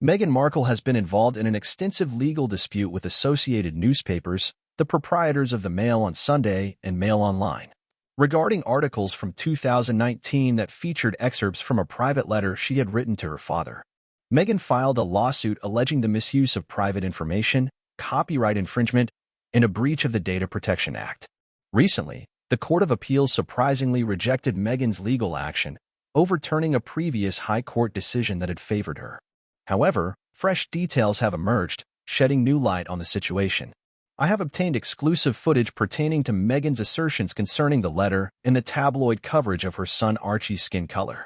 Meghan Markle has been involved in an extensive legal dispute with Associated Newspapers, the proprietors of the Mail on Sunday and Mail Online, regarding articles from 2019 that featured excerpts from a private letter she had written to her father. Meghan filed a lawsuit alleging the misuse of private information, copyright infringement, and a breach of the Data Protection Act. Recently, the Court of Appeals surprisingly rejected Meghan's legal action, overturning a previous High Court decision that had favored her. However, fresh details have emerged, shedding new light on the situation. I have obtained exclusive footage pertaining to Meghan's assertions concerning the letter and the tabloid coverage of her son Archie's skin color.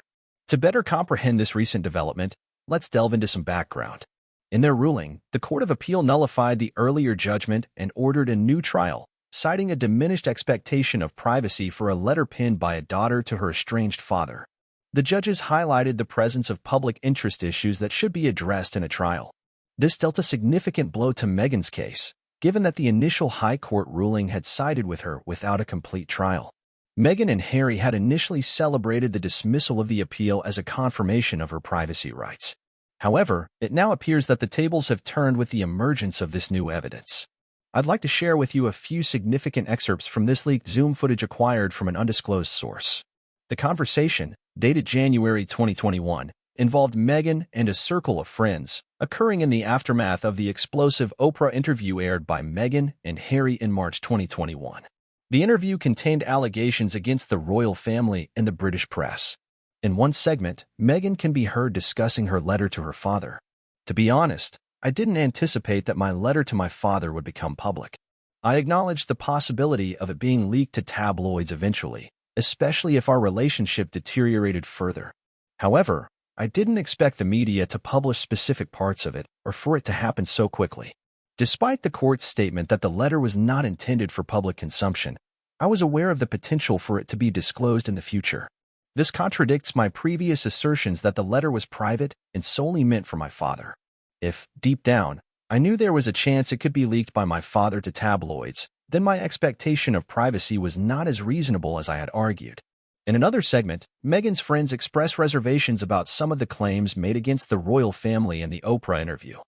To better comprehend this recent development, let's delve into some background. In their ruling, the Court of Appeal nullified the earlier judgment and ordered a new trial, citing a diminished expectation of privacy for a letter penned by a daughter to her estranged father. The judges highlighted the presence of public interest issues that should be addressed in a trial. This dealt a significant blow to Meghan's case, given that the initial High Court ruling had sided with her without a complete trial. Meghan and Harry had initially celebrated the dismissal of the appeal as a confirmation of her privacy rights. However, it now appears that the tables have turned with the emergence of this new evidence. I'd like to share with you a few significant excerpts from this leaked Zoom footage acquired from an undisclosed source. The conversation, dated January 2021, involved Meghan and a circle of friends, occurring in the aftermath of the explosive Oprah interview aired by Meghan and Harry in March 2021. The interview contained allegations against the royal family and the British press. In one segment, Meghan can be heard discussing her letter to her father. "To be honest, I didn't anticipate that my letter to my father would become public. I acknowledged the possibility of it being leaked to tabloids eventually, especially if our relationship deteriorated further. However, I didn't expect the media to publish specific parts of it or for it to happen so quickly. Despite the court's statement that the letter was not intended for public consumption, I was aware of the potential for it to be disclosed in the future. This contradicts my previous assertions that the letter was private and solely meant for my father. If, deep down, I knew there was a chance it could be leaked by my father to tabloids, then my expectation of privacy was not as reasonable as I had argued." In another segment, Meghan's friends express reservations about some of the claims made against the royal family in the Oprah interview.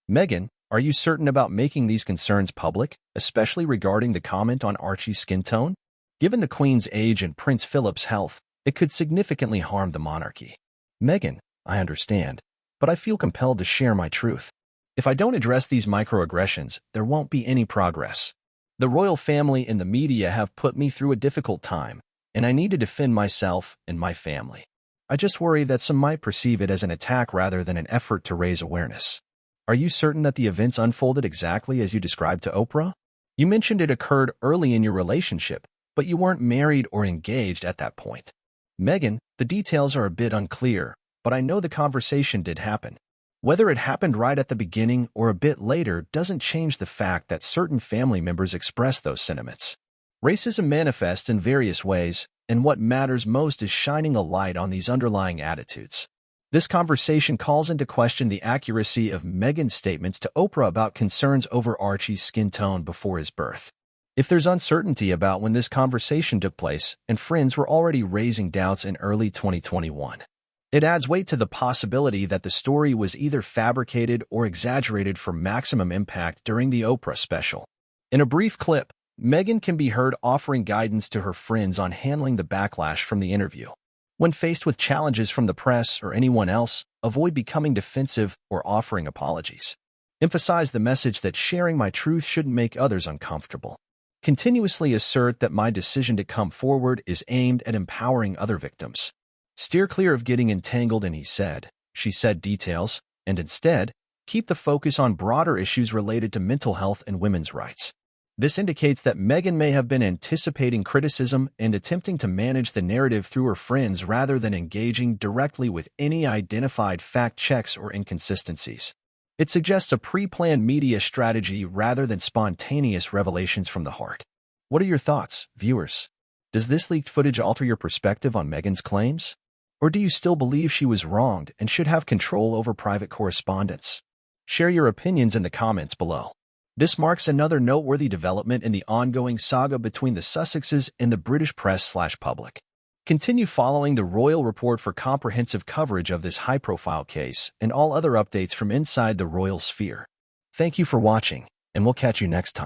"Meghan, are you certain about making these concerns public, especially regarding the comment on Archie's skin tone? Given the Queen's age and Prince Philip's health, it could significantly harm the monarchy." "Meghan, I understand, but I feel compelled to share my truth. If I don't address these microaggressions, there won't be any progress. The royal family and the media have put me through a difficult time, and I need to defend myself and my family. I just worry that some might perceive it as an attack rather than an effort to raise awareness." "Are you certain that the events unfolded exactly as you described to Oprah? You mentioned it occurred early in your relationship, but you weren't married or engaged at that point." "Meghan, the details are a bit unclear, but I know the conversation did happen. Whether it happened right at the beginning or a bit later doesn't change the fact that certain family members expressed those sentiments. Racism manifests in various ways, and what matters most is shining a light on these underlying attitudes. This conversation calls into question the accuracy of Meghan's statements to Oprah about concerns over Archie's skin tone before his birth. If there's uncertainty about when this conversation took place, and friends were already raising doubts in early 2021, it adds weight to the possibility that the story was either fabricated or exaggerated for maximum impact during the Oprah special. In a brief clip, Meghan can be heard offering guidance to her friends on handling the backlash from the interview. "When faced with challenges from the press or anyone else, avoid becoming defensive or offering apologies. Emphasize the message that sharing my truth shouldn't make others uncomfortable. Continuously assert that my decision to come forward is aimed at empowering other victims. Steer clear of getting entangled in he said, she said details, and instead, keep the focus on broader issues related to mental health and women's rights." This indicates that Meghan may have been anticipating criticism and attempting to manage the narrative through her friends rather than engaging directly with any identified fact checks or inconsistencies. It suggests a pre-planned media strategy rather than spontaneous revelations from the heart. What are your thoughts, viewers? Does this leaked footage alter your perspective on Meghan's claims? Or do you still believe she was wronged and should have control over private correspondence? Share your opinions in the comments below. This marks another noteworthy development in the ongoing saga between the Sussexes and the British press/public. Continue following the Royal Report for comprehensive coverage of this high-profile case and all other updates from inside the royal sphere. Thank you for watching, and we'll catch you next time.